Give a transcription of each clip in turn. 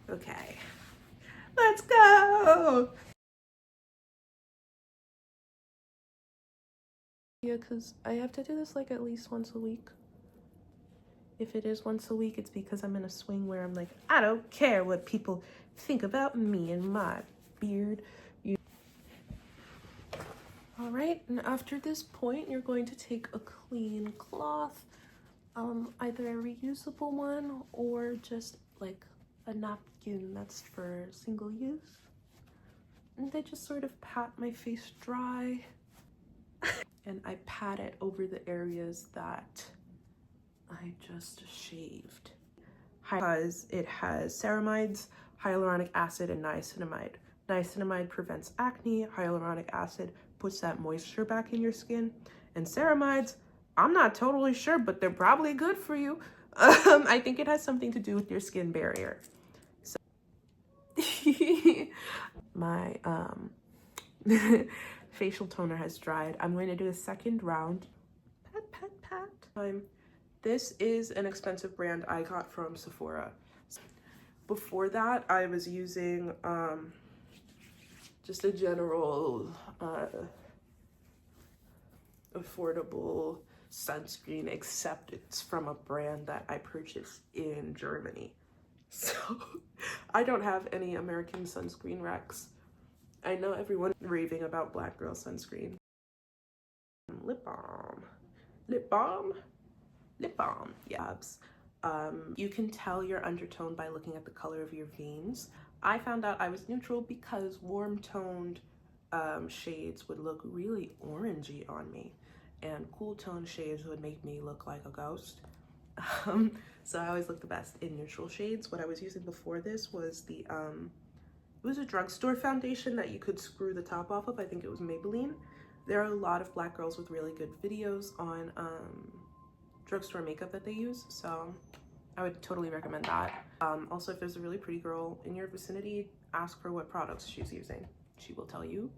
Okay, let's go. Yeah, because I have to do this like at least once a week. If it is once a week, it's because I'm in a swing where I'm like, I don't care what people think about me and my beard. All right, and after this point, you're going to take a clean cloth, either a reusable one or just like a napkin that's for single use. And I just sort of pat my face dry and I pat it over the areas that I just shaved. Because it has ceramides, hyaluronic acid, and niacinamide. Niacinamide prevents acne, hyaluronic acid puts that moisture back in your skin, and ceramides, I'm not totally sure, but they're probably good for you. I think it has something to do with your skin barrier. So my facial toner has dried. I'm going to do a second round. Pat, pat, pat. This is an expensive brand I got from Sephora. Before that, I was using just a general affordable sunscreen, except it's from a brand that I purchased in Germany. So I don't have any American sunscreen recs. I know everyone raving about Black Girl sunscreen. Lip balm. Lip balm? Lip balm. Yabs. You can tell your undertone by looking at the color of your veins. I found out I was neutral because warm toned shades would look really orangey on me, and cool toned shades would make me look like a ghost. So I always look the best in neutral shades. What I was using before this was the it was a drugstore foundation that you could screw the top off of. I think it was Maybelline. There are a lot of Black girls with really good videos on drugstore makeup that they use, so I would totally recommend that. Also, if there's a really pretty girl in your vicinity, ask her what products she's using. She will tell you,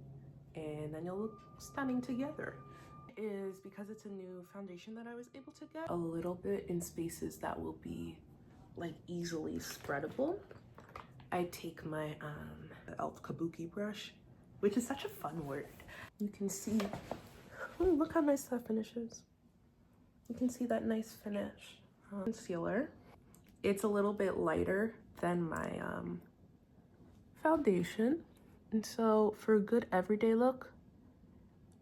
and then you'll look stunning together. Is because it's a new foundation that I was able to get a little bit in spaces that will be like easily spreadable. I take my e.l.f. kabuki brush, which is such a fun word. You can see, ooh, look how nice that finishes. You can see that nice finish. Concealer. It's a little bit lighter than my foundation, and so for a good everyday look,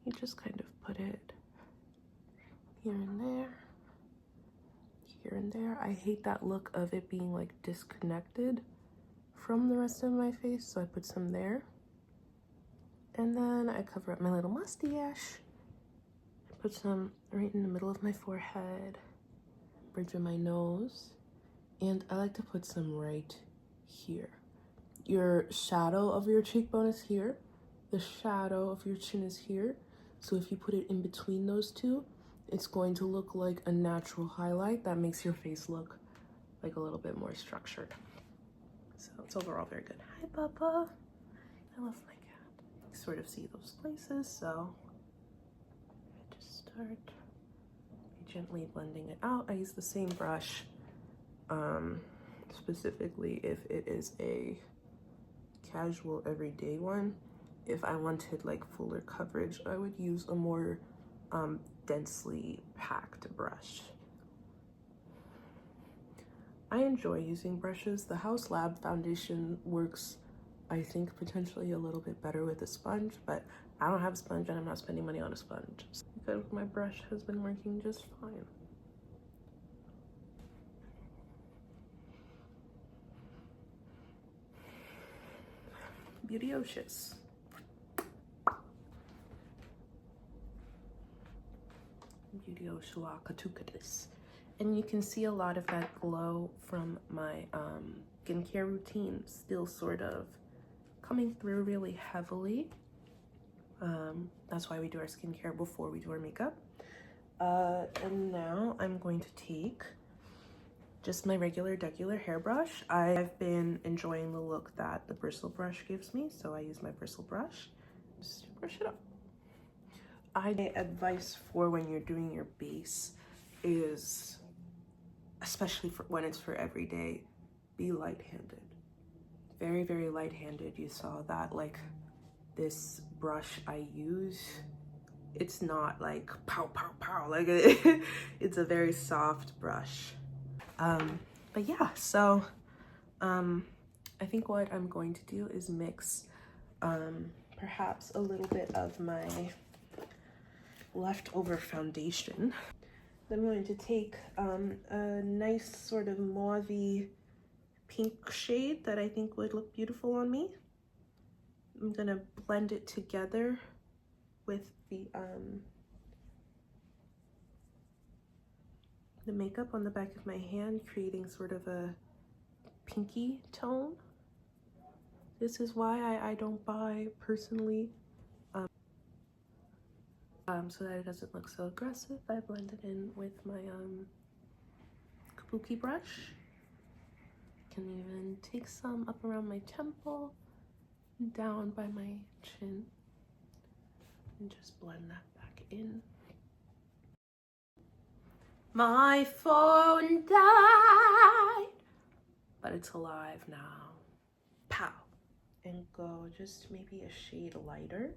you just kind of put it here and there, here and there. I hate that look of it being like disconnected from the rest of my face, so I put some there. And then I cover up my little mustache. I put some right in the middle of my forehead, bridge of my nose, and I like to put some right here. Your shadow of your cheekbone is here. The shadow of your chin is here. So if you put it in between those two, it's going to look like a natural highlight that makes your face look like a little bit more structured. So it's overall very good. Hi, Papa. I love my cat. You sort of see those places, so I just start gently blending it out. I use the same brush, specifically if it is a casual everyday one. If I wanted like fuller coverage, I would use a more densely packed brush. I enjoy using brushes. The House Lab foundation works, I think, potentially a little bit better with a sponge, but I don't have a sponge and I'm not spending money on a sponge because my brush has been working just fine. Beautyocious. Beautyocious. And you can see a lot of that glow from my skincare routine still sort of coming through really heavily. That's why we do our skincare before we do our makeup. And now I'm going to take just my regular hairbrush. I've been enjoying the look that the bristle brush gives me, so I use my bristle brush. Just brush it up. My advice for when you're doing your base is, especially for when it's for every day, be light-handed. very, very light-handed. You saw that, like, this brush I use, it's not like pow, pow, pow, like it's a very soft brush. But yeah, so I think what I'm going to do is mix perhaps a little bit of my leftover foundation. Then I'm going to take a nice sort of mauvey pink shade that I think would look beautiful on me. I'm gonna blend it together with the makeup on the back of my hand, creating sort of a pinky tone. This is why I don't buy personally, so that it doesn't look so aggressive. I blend it in with my kabuki brush. Can even take some up around my temple, down by my chin, and just blend that back in. My phone died, but it's alive now. Pow. And go just maybe a shade lighter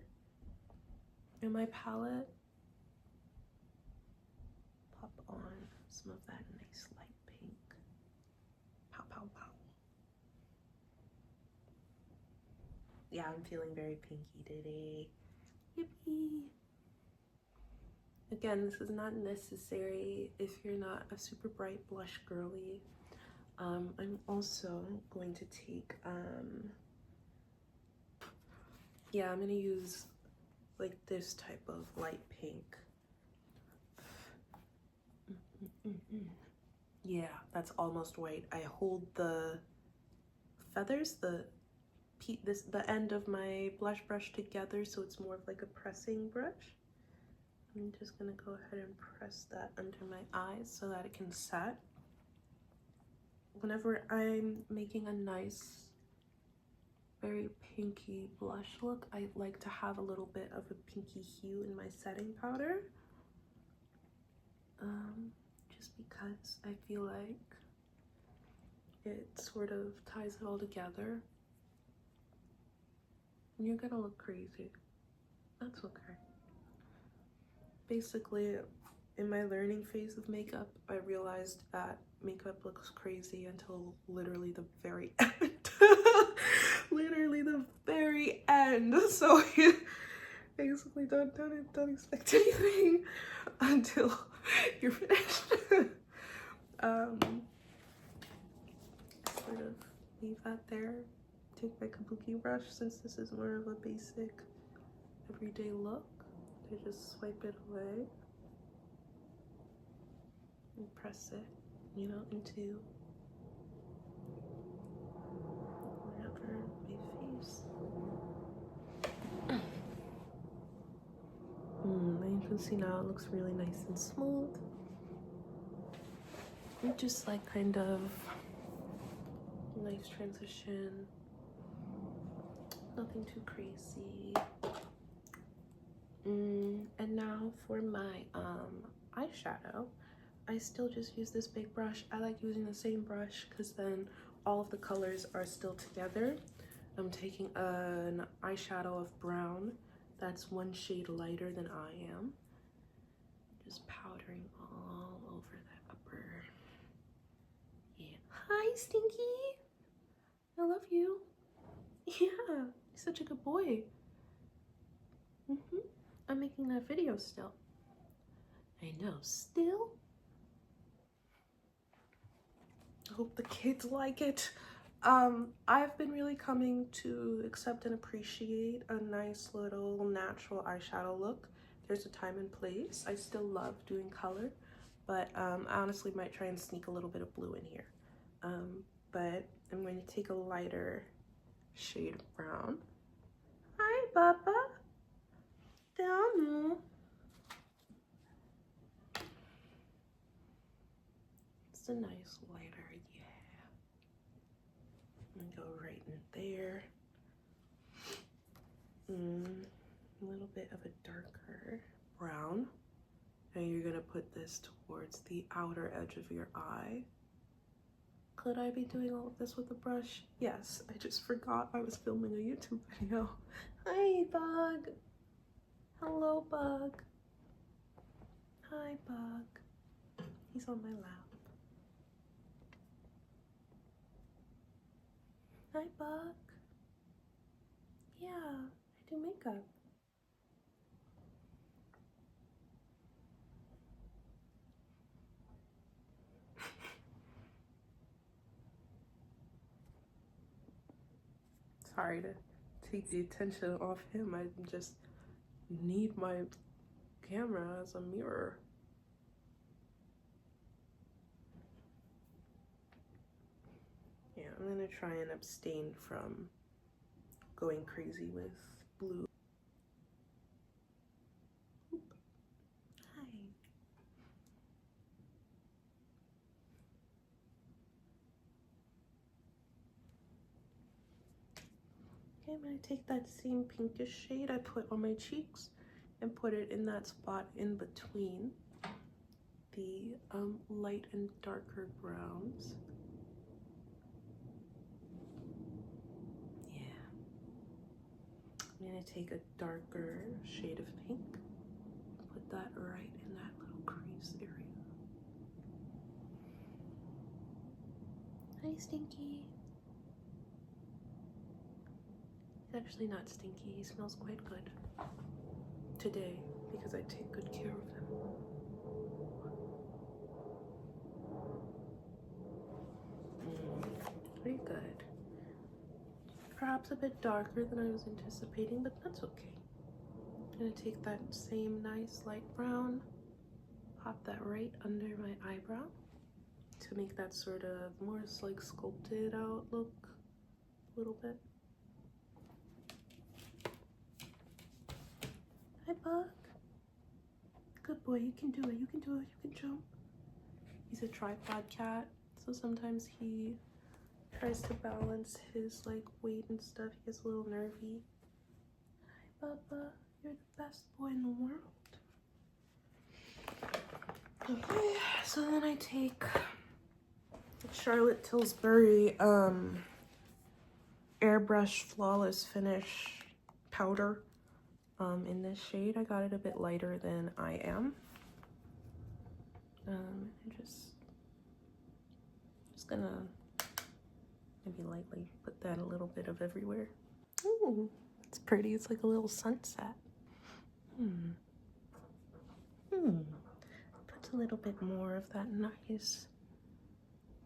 in my palette. Pop on some of that nice light pink. Pow, pow, pow. Yeah, I'm feeling very pinky today. Yippee. Again, this is not necessary if you're not a super bright blush girly. I'm also going to take, yeah, I'm gonna use like this type of light pink. Yeah, that's almost white. I hold the feathers, the end of my blush brush together, so it's more of like a pressing brush. I'm just gonna go ahead and press that under my eyes so that it can set. Whenever I'm making a nice, very pinky blush look, I like to have a little bit of a pinky hue in my setting powder. Just because I feel like it sort of ties it all together. You're gonna look crazy. That's okay. Basically, in my learning phase of makeup, I realized that makeup looks crazy until literally the very end. Literally the very end. So basically don't expect anything until you're finished. Sort of leave that there. Take my kabuki brush, since this is more of a basic everyday look. I just swipe it away and press it, you know, into wherever my face. You can see now it looks really nice and smooth. And just like kind of nice transition. Nothing too crazy. And now for my eyeshadow, I still just use this big brush. I like using the same brush because then all of the colors are still together. I'm taking an eyeshadow of brown that's one shade lighter than I am. Just powdering all over the upper. Yeah. Hi, Stinky. I love you. Yeah, you're such a good boy. I'm making that video still. I know, still. I hope the kids like it. I've been really coming to accept and appreciate a nice little natural eyeshadow look. There's a time and place. I still love doing color, but I honestly might try and sneak a little bit of blue in here. But I'm going to take a lighter shade of brown. Hi, Papa. Down. It's a nice lighter, yeah. And go right in there. A little bit of a darker brown. And you're gonna put this towards the outer edge of your eye. Could I be doing all of this with a brush? Yes, I just forgot I was filming a YouTube video. Hi, Bug. Hello, Bug. Hi, Bug. He's on my lap. Hi, Bug. Yeah, I do makeup. Sorry to take the attention off him. I just need my camera as a mirror. Yeah, I'm gonna try and abstain from going crazy with blue. Oop. Hi. Okay, I'm gonna take that same pinkish shade I put on my cheeks and put it in that spot in between the light and darker browns. Yeah. I'm gonna take a darker shade of pink, put that right in that little crease area. Hi, Stinky. He's actually not stinky. He smells quite good today because I take good care of him. Very good. Perhaps a bit darker than I was anticipating, but that's okay. I'm gonna take that same nice light brown, pop that right under my eyebrow to make that sort of more like sculpted out look a little bit. Hi, Bug. Good boy, you can do it, you can do it, you can jump. He's a tripod cat, so sometimes he tries to balance his like weight and stuff. He gets a little nervy. Hi, Bubba. You're the best boy in the world. Okay, so then I take Charlotte Tilbury Airbrush Flawless Finish powder in this shade. I got it a bit lighter than I am. Just gonna maybe lightly put that a little bit of everywhere. Ooh, it's pretty. It's like a little sunset. Puts a little bit more of that nice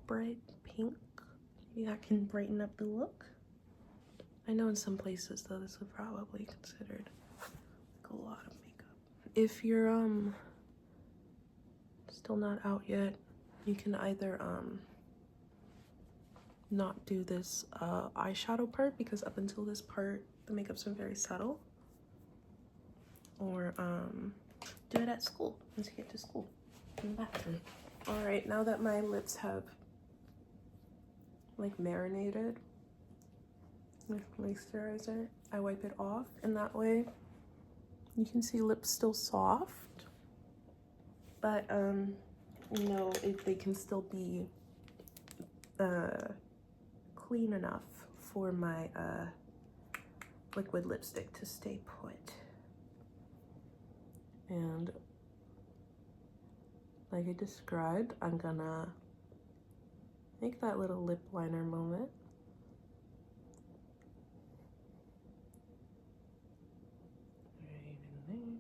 bright pink. Maybe that can brighten up the look. I know in some places though this would probably be considered like a lot of makeup. If you're still not out yet, you can either not do this eyeshadow part, because up until this part the makeup's been very subtle, or do it at school once you get to school in the bathroom. All right, now that my lips have like marinated with moisturizer, I wipe it off, and that way you can see lips still soft, but you know, they can still be clean enough for my liquid lipstick to stay put. And like I described, I'm gonna make that little lip liner moment. Right in there.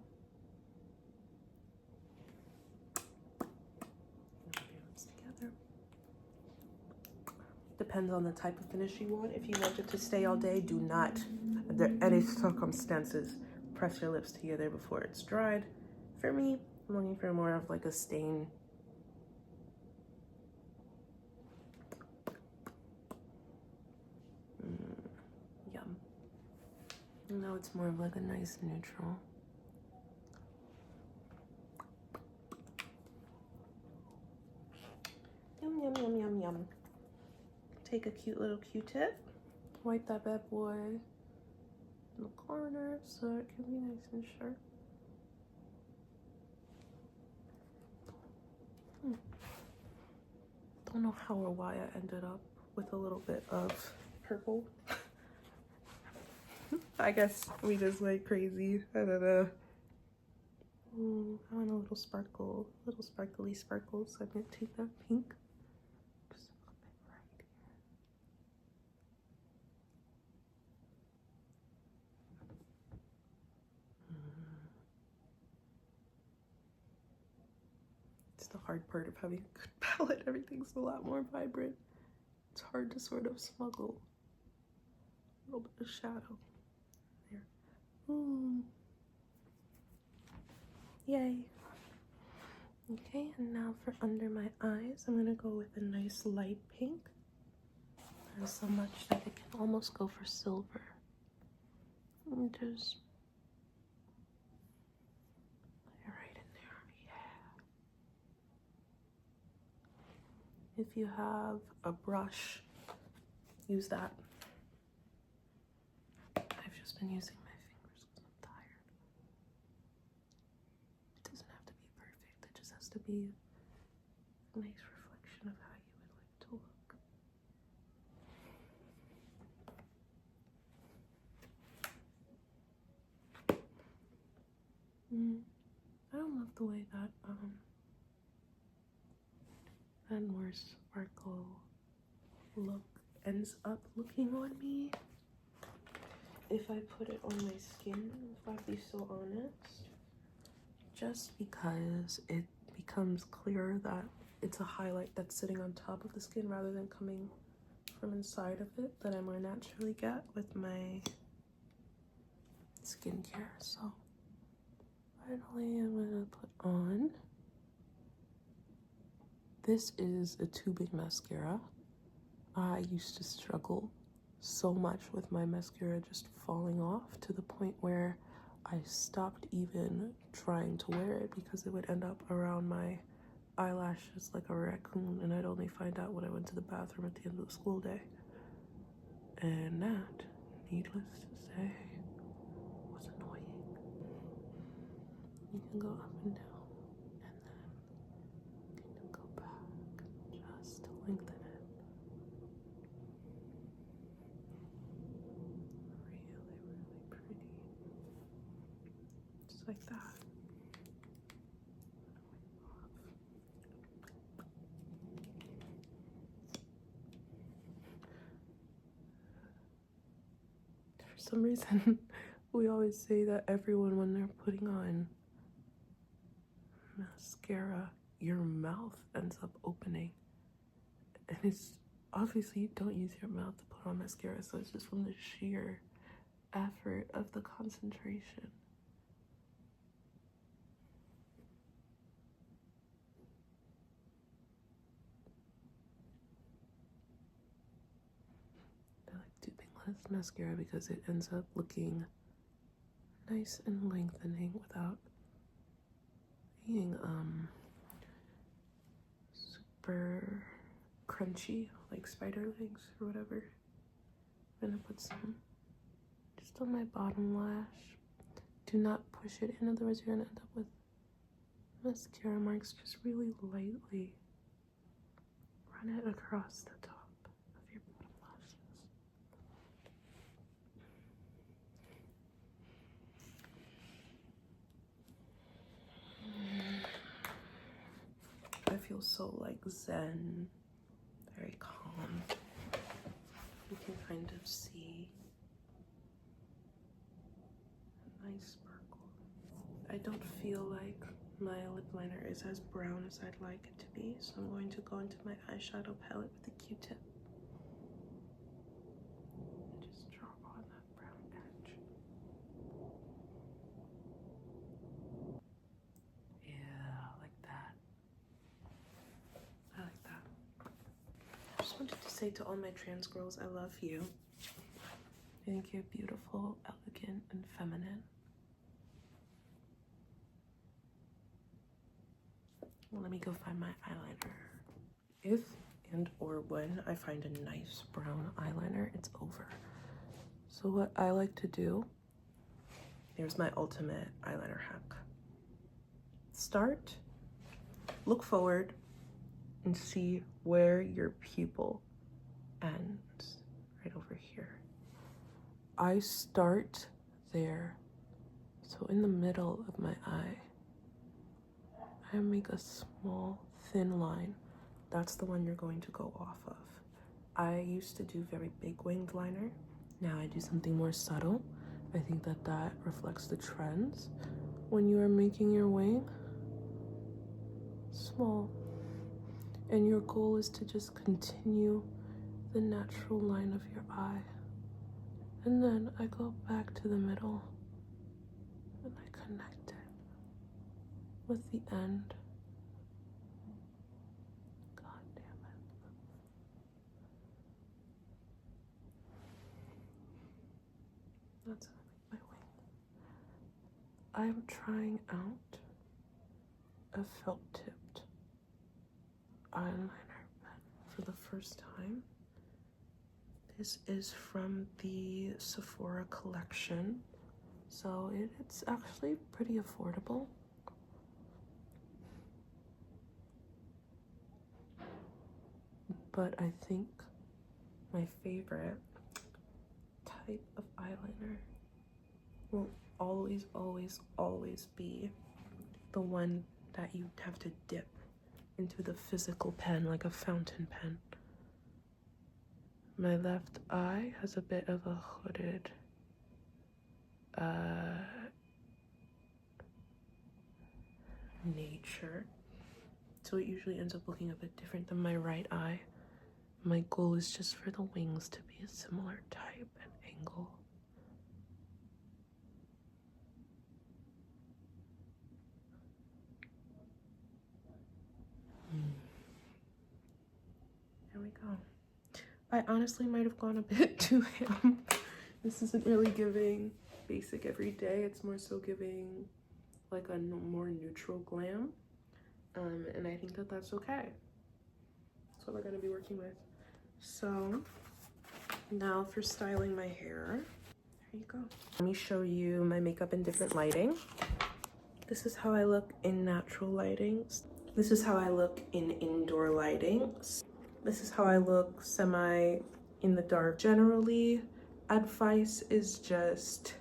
Together. Depends on the type of finish you want. If you want it to stay all day, do not, under any circumstances, press your lips together before it's dried. For me, I'm looking for more of like a stain. Yum. Now it's more of like a nice neutral. Yum, yum, yum, yum, yum. Take a cute little Q-tip, wipe that bad boy in the corner so it can be nice and sharp. don't know how or why I ended up with a little bit of purple. I guess we just went crazy. I don't know. Ooh, I want a little sparkle, little sparkly sparkles. So I'm gonna take that pink. Just a little bit right here. It's the hard part of having a good palette. Everything's a lot more vibrant. It's hard to sort of smuggle a little bit of shadow there. Ooh. Yay. Okay, and now for under my eyes, I'm gonna go with a nice light pink. And so much that it can almost go for silver. And just lay it right in there. Yeah. If you have a brush, use that. I've just been using my fingers because I'm tired. It doesn't have to be perfect. It just has to be a nice reflection of how you would like to look. I don't love the way that that more sparkle look ends up looking on me. If I put it on my skin, if I be so honest, just because it becomes clear that it's a highlight that's sitting on top of the skin rather than coming from inside of it, that I more naturally get with my skincare. So finally I'm gonna put on, this is a tubing mascara. I used to struggle so much with my mascara just falling off to the point where I stopped even trying to wear it because it would end up around my eyelashes like a raccoon, and I'd only find out when I went to the bathroom at the end of the school day. And that, needless to say, was annoying. You can go up and down and then kind of go back just to lengthen it. Really pretty. Just like that. For some reason, we always say that everyone, when they're putting on mascara, your mouth ends up opening. And it's obviously you don't use your mouth to put on mascara, so it's just from the sheer effort of the concentration. I like tubing less mascara because it ends up looking nice and lengthening without being super crunchy like spider legs or whatever. I'm gonna put some just on my bottom lash. Do not push it in, otherwise you're gonna end up with mascara marks. Just really lightly run it across the top of your bottom lashes. I feel so like zen, very calm. You can kind of see a nice sparkle. I don't feel like my lip liner is as brown as I'd like it to be, so I'm going to go into my eyeshadow palette with a Q-tip. Just draw on that brown edge. Yeah, like that. I like that. I just wanted to say to all my trans girls, I love you. I think you're beautiful, elegant, and feminine. Let me go find my eyeliner. If and or when I find a nice brown eyeliner, it's over. So what I like to do, here's my ultimate eyeliner hack. Start, look forward, and see where your pupil ends, right over here. I start there, so in the middle of my eye, I make a small thin line. That's the one you're going to go off of. I used to do very big winged liner. Now I do something more subtle. I think that that reflects the trends. When you are making your wing, small. And your goal is to just continue the natural line of your eye. And then I go back to the middle and I connect it with the end. God damn it. That's how I make my wing. I'm trying out a felt tipped eyeliner pen for the first time. This is from the Sephora collection, so it's actually pretty affordable. But I think my favorite type of eyeliner will always, always, always be the one that you have to dip into the physical pen, like a fountain pen. My left eye has a bit of a hooded nature, so it usually ends up looking a bit different than my right eye. My goal is just for the wings to be a similar type and angle. There we go. I honestly might have gone a bit too ham. This isn't really giving basic everyday. It's more so giving like a more neutral glam. And I think that that's okay. That's what we're gonna be working with. So now for styling my hair. There you go. Let me show you my makeup in different lighting. This is how I look in natural lighting. This is how I look in indoor lighting. This is how I look semi in the dark. Generally, advice is just,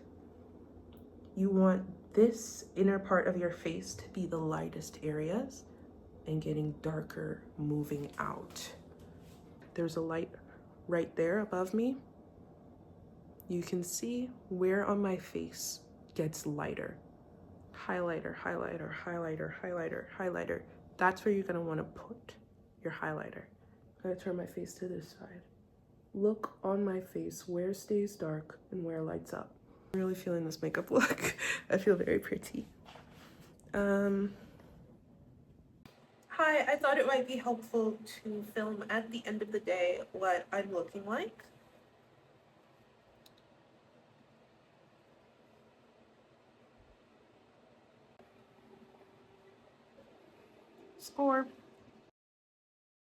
you want this inner part of your face to be the lightest areas and getting darker moving out. There's a light right there above me. You can see where on my face gets lighter. Highlighter, highlighter, highlighter, highlighter, highlighter. That's where you're gonna wanna put your highlighter. I'm gonna turn my face to this side. Look on my face where stays dark and where lights up. I'm really feeling this makeup look. I feel very pretty. Hi, I thought it might be helpful to film at the end of the day what I'm looking like. Score.